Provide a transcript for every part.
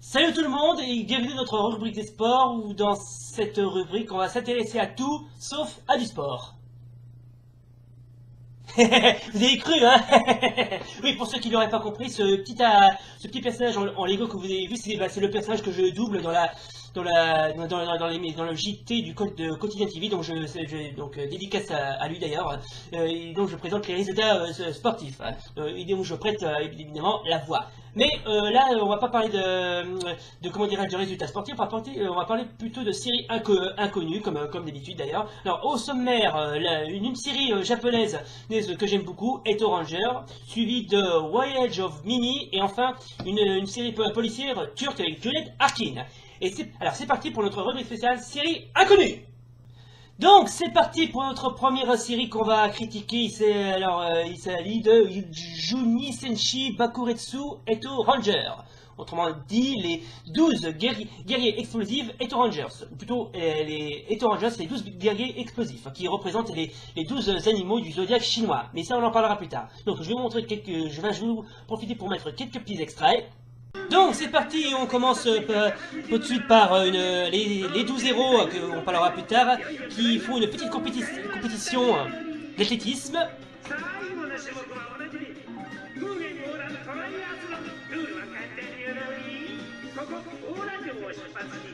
Salut tout le monde et bienvenue dans notre rubrique des sports où dans cette rubrique on va s'intéresser à tout sauf à du sport. Vous avez cru, hein? Oui, pour ceux qui n'auraient pas compris, ce petit personnage en Lego que vous avez vu, c'est le personnage que je double dans le JT du code de Quotidien TV, donc dédicace à lui d'ailleurs, et donc je présente les résultats sportifs, hein, et donc je prête évidemment la voix. Mais là, on va pas parler de comment dirais-je, de résultats sportifs, on va parler plutôt de séries inconnues, comme d'habitude d'ailleurs. Alors, au sommaire, une série japonaise que j'aime beaucoup, Eto Ranger, suivie de Voyage of Mini, et enfin une série policière turque avec Juliette Arkin. Alors c'est parti pour notre rubrique spéciale série inconnue. Donc c'est parti pour notre première série qu'on va critiquer. Il s'agit de Juni Senshi Bakuretsu Eto Ranger. Autrement dit, les 12 guerriers explosifs Eto Rangers. Ou plutôt, les Eto Rangers, c'est les 12 guerriers explosifs, qui représentent les 12 animaux du zodiaque chinois. Mais ça, on en parlera plus tard. Donc, je vais vous profiter pour mettre quelques petits extraits. Donc, c'est parti, on commence tout de suite par les 12 héros, qu'on parlera plus tard, qui font une petite compétition d'athlétisme.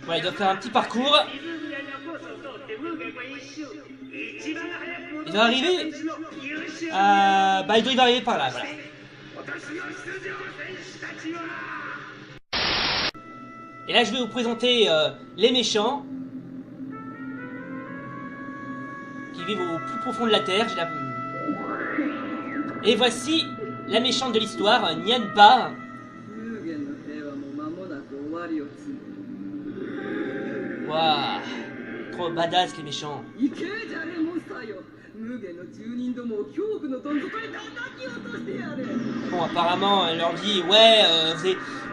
Voilà, ils doivent faire un petit parcours. Ils doivent arriver ils doivent arriver par là, voilà. Et là, je vais vous présenter les méchants qui vivent au plus profond de la Terre. Et voici la méchante de l'histoire, Nyanba. Waouh, trop badass les méchants. Bon, apparemment, elle leur dit, ouais,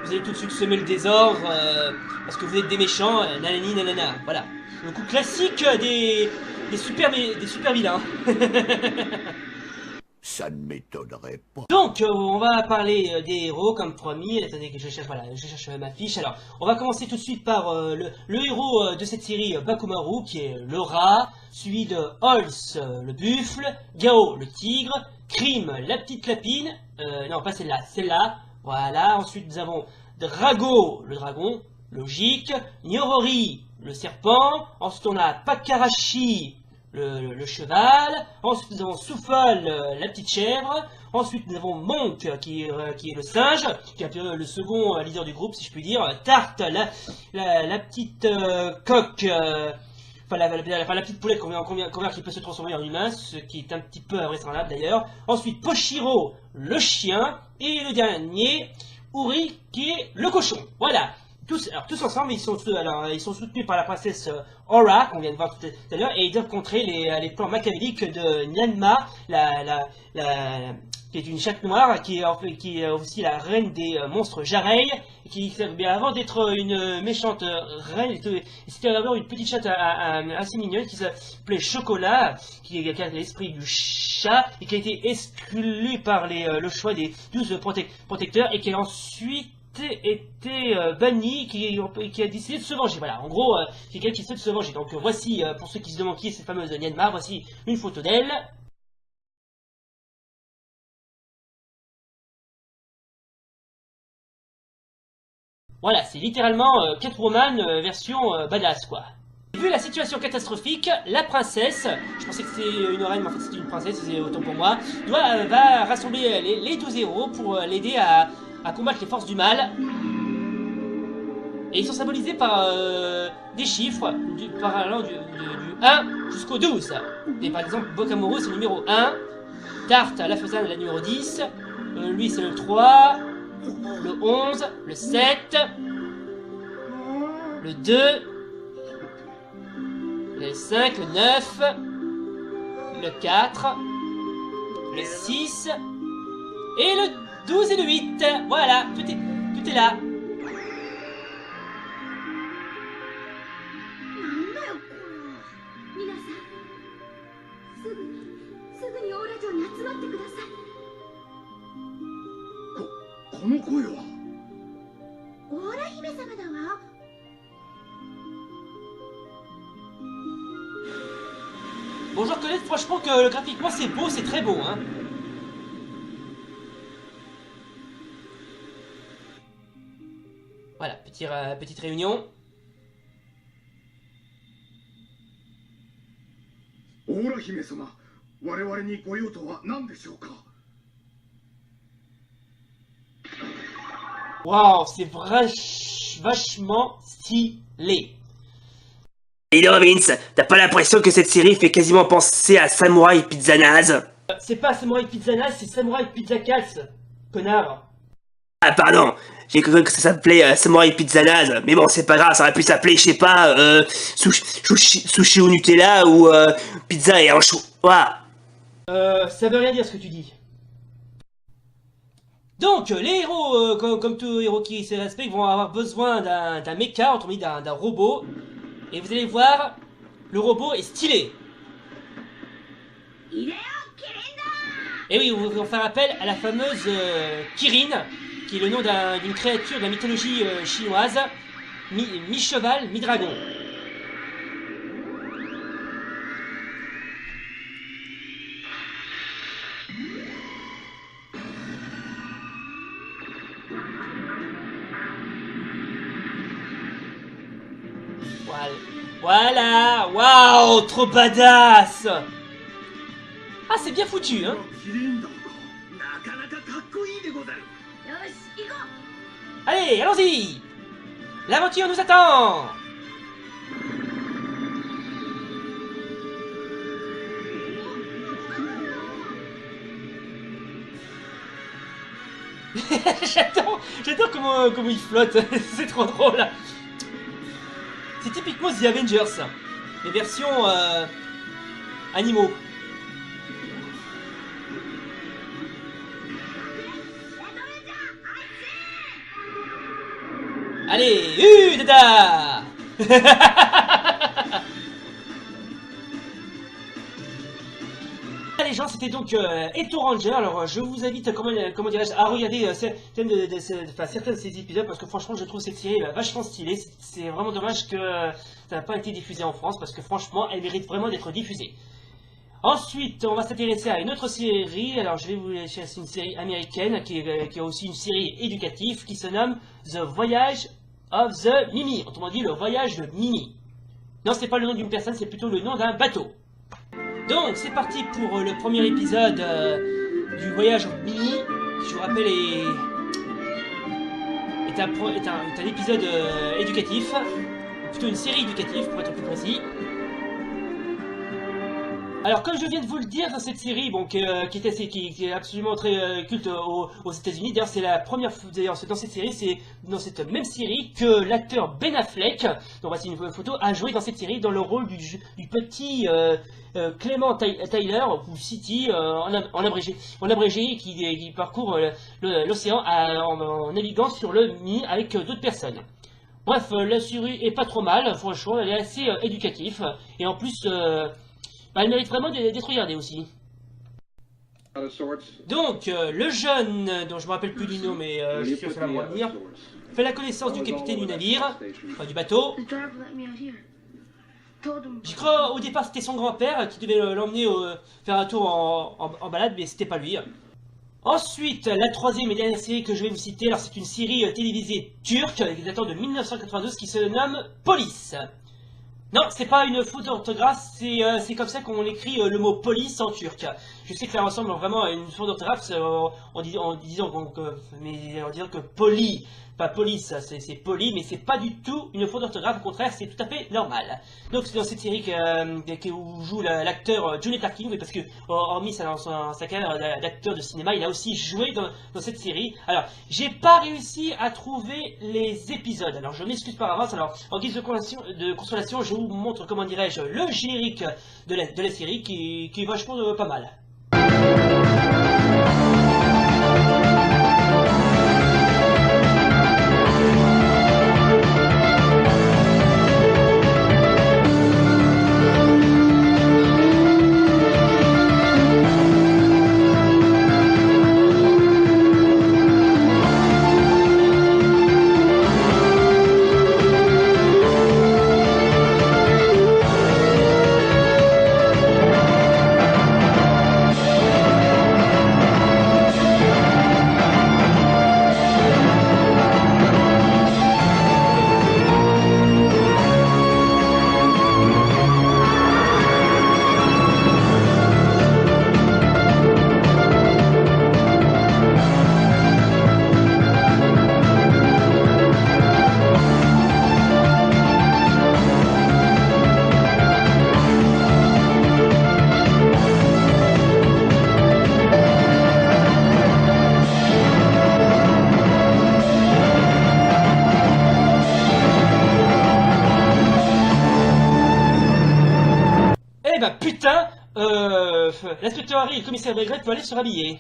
vous allez tout de suite semer le désordre, parce que vous êtes des méchants, nanani nanana. Voilà. Le coup classique des super vilains. Ça ne m'étonnerait pas. Donc, on va parler des héros comme promis. Attendez que je cherche ma fiche. Alors, on va commencer tout de suite par le héros de cette série, Bakumaru, qui est le rat, suivi de Holz, le buffle, Gao, le tigre, Krim, la petite lapine, non pas celle-là, voilà. Ensuite, nous avons Drago, le dragon, logique, Nyorori, le serpent, ensuite on a Pakarashi, le cheval, ensuite nous avons Souffle, la petite chèvre, ensuite nous avons Monk qui est le singe, qui est un peu le second leader du groupe si je puis dire, Tarte, la petite coque, la petite poulette qu'on vient qui peut se transformer en humain, ce qui est un petit peu invraisemblable d'ailleurs, ensuite Poshiro, le chien, et le dernier, Uri, qui est le cochon, voilà. Tous ensemble, ils sont soutenus par la princesse Aura, qu'on vient de voir tout à l'heure, et ils doivent contrer les plans machiavéliques de Nyanma, qui est une chatte noire, qui est aussi la reine des monstres Jarei, qui avant d'être une méchante reine, c'était d'abord une petite chatte assez mignonne qui s'appelait Chocolat, qui a l'esprit du chat, et qui a été exclue par le choix des 12 protecteurs, et qui a ensuite été banni, qui a décidé de se venger. Voilà, en gros, c'est quelqu'un qui essaie de se venger. Donc voici, pour ceux qui se demandent qui est cette fameuse Nyanma, voici une photo d'elle. Voilà, c'est littéralement Catwoman version badass, quoi. Vu la situation catastrophique, la princesse, je pensais que c'était une reine, mais en fait c'était une princesse, c'est autant pour moi, va rassembler les 12 héros pour l'aider à combattre les forces du mal. Et ils sont symbolisés par des chiffres, allant du 1 jusqu'au 12. Et par exemple, Bokamoro c'est le numéro 1, Tarte la Faisane la numéro 10, lui c'est le 3, le 11, le 7, le 2, le 5, le 9, le 4, le 6, et le 12 et le 8. Voilà, tout est là. Bon, je reconnais franchement que graphiquement c'est beau, c'est très beau, hein. Voilà, petite réunion. Waouh, c'est vachement stylé. Et là, Vince, t'as pas l'impression que cette série fait quasiment penser à Samurai Pizza Naze? C'est pas Samurai Pizza Naze, c'est Samurai Pizza Cats, connard. Ah pardon, j'ai cru que ça s'appelait Samurai Pizza Naze, mais bon c'est pas grave, ça aurait pu s'appeler, je sais pas, sushi au Nutella ou pizza et anchois. Ça veut rien dire ce que tu dis. Donc, les héros, comme tout héros qui se respecte, vont avoir besoin d'un mecha, autrement dit d'un robot. Et vous allez voir, le robot est stylé. Et oui, on va faire appel à la fameuse Kirin, qui est le nom d'une créature de la mythologie chinoise, mi-cheval, mi-dragon. Voilà, waouh, trop badass. Ah, c'est bien foutu, hein. Allez, allons-y. L'aventure nous attend. J'adore comment il flotte, c'est trop drôle. C'est typiquement The Avengers, les versions animaux. Allez, dada. Les gens, c'était donc Eto Ranger. Alors je vous invite comment dirais-je à regarder certains de ces épisodes parce que franchement je trouve cette série vachement stylée. C'est vraiment dommage que ça n'a pas été diffusé en France parce que franchement elle mérite vraiment d'être diffusée. Ensuite on va s'intéresser à une autre série. Alors je vais vous laisser, c'est une série américaine qui est aussi une série éducative qui se nomme The Voyage of the Mimi. Autrement dit le voyage de Mimi. Non, c'est pas le nom d'une personne, c'est plutôt le nom d'un bateau. Donc c'est parti pour le premier épisode du voyage en Mimi, qui je vous rappelle est un épisode éducatif, ou plutôt une série éducative pour être plus précis. Alors comme je viens de vous le dire dans cette série, bon, qui est absolument très culte aux États-Unis, d'ailleurs c'est la première fois, d'ailleurs dans cette série, c'est dans cette même série que l'acteur Ben Affleck, donc voici une photo, a joué dans cette série dans le rôle du petit Clément Tyler, ou City en abrégé qui parcourt l'océan en naviguant sur le Mini avec d'autres personnes. Bref, la série est pas trop mal, franchement, elle est assez éducative, et en plus... elle mérite vraiment d'être regardée aussi. Donc, le jeune, dont je me rappelle plus du nom, mais je suis sûr que ça va me revenir, fait la connaissance du capitaine du navire, enfin du bateau. J'y crois au départ c'était son grand-père qui devait l'emmener faire un tour en balade, mais c'était pas lui. Ensuite, la troisième et dernière série que je vais vous citer, alors c'est une série télévisée turque, datant de 1992, qui se nomme Police. Non, c'est pas une faute d'orthographe, c'est comme ça qu'on écrit le mot police en turc. Je sais que ça ressemble vraiment à une faute d'orthographe en disant que poli, pas police, c'est poli, mais c'est pas du tout une faute d'orthographe, au contraire, c'est tout à fait normal. Donc c'est dans cette série où joue l'acteur Johnny Tarkin, parce que hormis sa carrière d'acteur de cinéma, il a aussi joué dans cette série. Alors, j'ai pas réussi à trouver les épisodes, alors je m'excuse par avance. Alors, en guise de consolation, je vous montre, comment dirais-je, le générique de la série qui est vachement pas mal. putain, l'inspecteur Harry et le commissaire Maigret peuvent aller se rhabiller.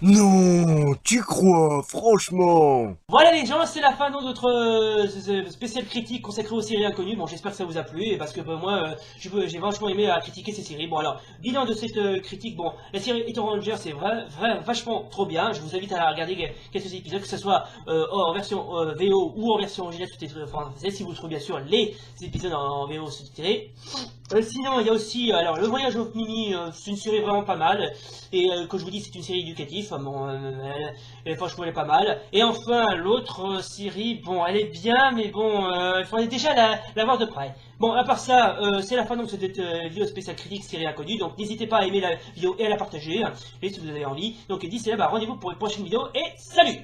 Non, tu crois, franchement. Voilà les gens, c'est la fin de notre spécial critique consacrée aux séries inconnues. Bon, j'espère que ça vous a plu, et parce que moi, j'ai vachement aimé à critiquer ces séries. Bon alors, bilan de cette critique, bon, la série Hero Ranger, c'est vachement trop bien. Je vous invite à la regarder quelques épisodes, que ce soit en version VO ou en version originale sous-titrée française, si vous trouvez bien sûr les épisodes en VO sous-titrés. Sinon, il y a aussi, alors, Le Voyage of Mimi, c'est une série vraiment pas mal, et comme je vous dis, c'est une série éducative, bon, franchement, elle est pas mal. Et enfin, l'autre série, bon, elle est bien, mais bon, il faudrait déjà la voir de près. Bon, à part ça, c'est la fin donc de cette vidéo spéciale critique série inconnue, donc n'hésitez pas à aimer la vidéo et à la partager, et si vous avez envie. Donc d'ici là, rendez-vous pour une prochaine vidéo, et salut!